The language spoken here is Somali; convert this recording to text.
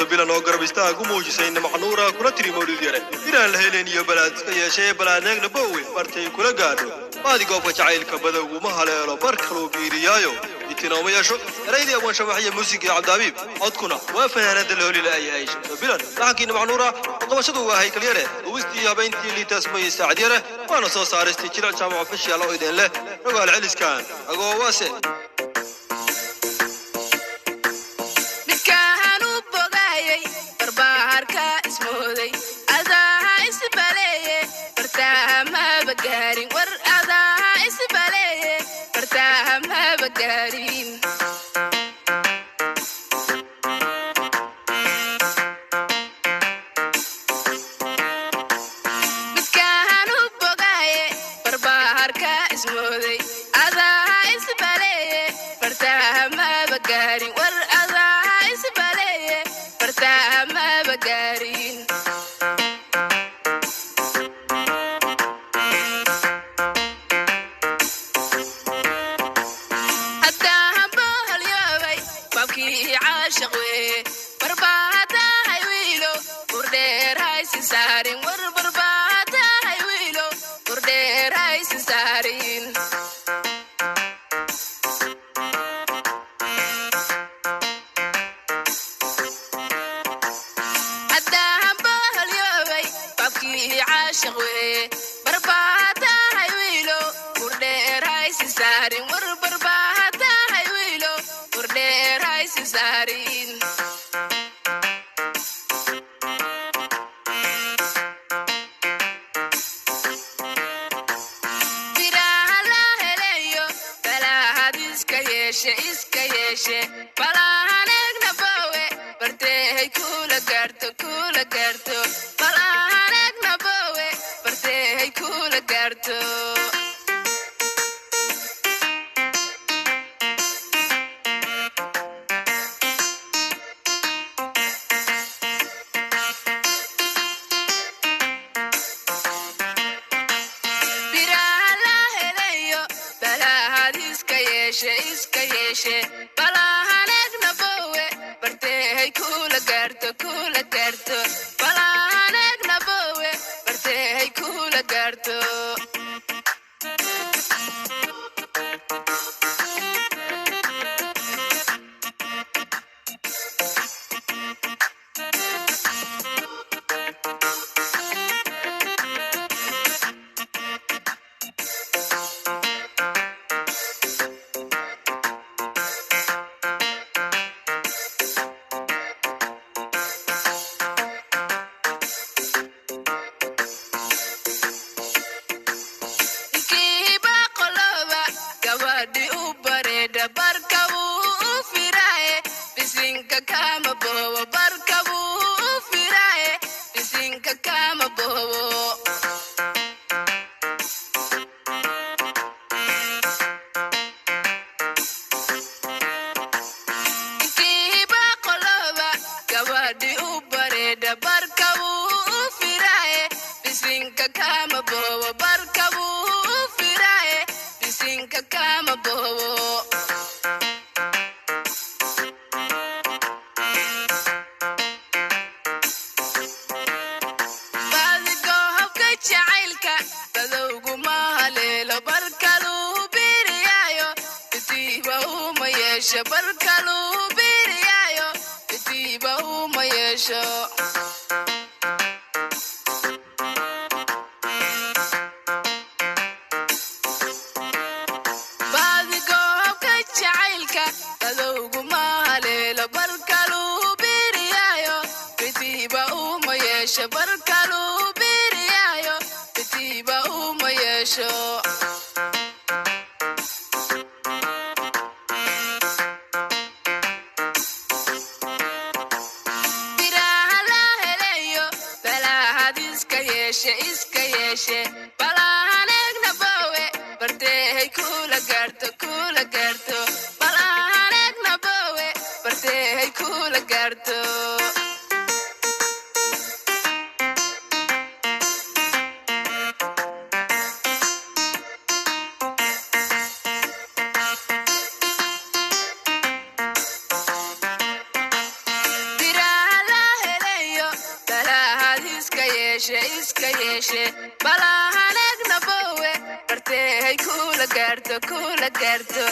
بلا نوقر بيستاغ موجسين معنورة كنا تري مولود يره إلى الهيلين يا بلاد يا شيء بلاد نبوي برتين كنا قادو ما دي قوة جعيل كبدا وما هلا بركلو بيريايو يتناوم يشوف رأيدي أبغى شبحية موسيقى عبد الحبيب أذكرنا وفنانة اللي لا أي شيء بلا لكن معنورة قبشتوا هاي كليره وستي يا بنتي اللي تسمي سعديره وأنا صوص عرستي كلا جامعة في الشيء الله يدين له رجال عليس كان أقوى واسع بقارين ورقضاها اسباليه برتاها ما بقارين بتكهنوا بقايه برباهركا اسمودي عضاها اسباليه برتاها ما بقارين ورقضاها اسباليه برتاها ما بقارين عاشقوي برباتا هايويلو وردير هاي سنسارين برباتا هايويلو وردير هاي سنسارين عداهم بهاليوبي بابكي عاشقوي برباتا هايويلو وردير هاي سنسارين برباتا هايويلو وردير هاي سنسارين iska yeeshe balahaneeg nabowe bartehay kula gaarto balahaneeg nabowe bartehay kula gaarto iska yeeshe balahaneeg nabowe bartehay kula gaarto balahaneeg nabowe bartehay kula gaarto barkabu firae bisinka kama bobo barkabu firae bisinka kama bobo kiba qoloba gabadhi u bareda barkabu firae bisinka kama bobo barkabu firae bisinka kama bobo jacaylka badowgu ma haleelo barkaluu biiriyaayo bitiiba uma yeesho barkaluu biiriyaayo bitiiba uma yeesho baadigoobka jacaylka badowgu ma haleelo barkaluu biiriyaayo bitiiba uma yeesho barkaluu bitiiba uma yeesho biraha la helayo balahad iska yeeshe balahaneeg nabowe bartehay kula gaarto balahaneeg nabowe bartehay kula gaarto biraha la yeeshe balahanegna bowe bartay kula gaarto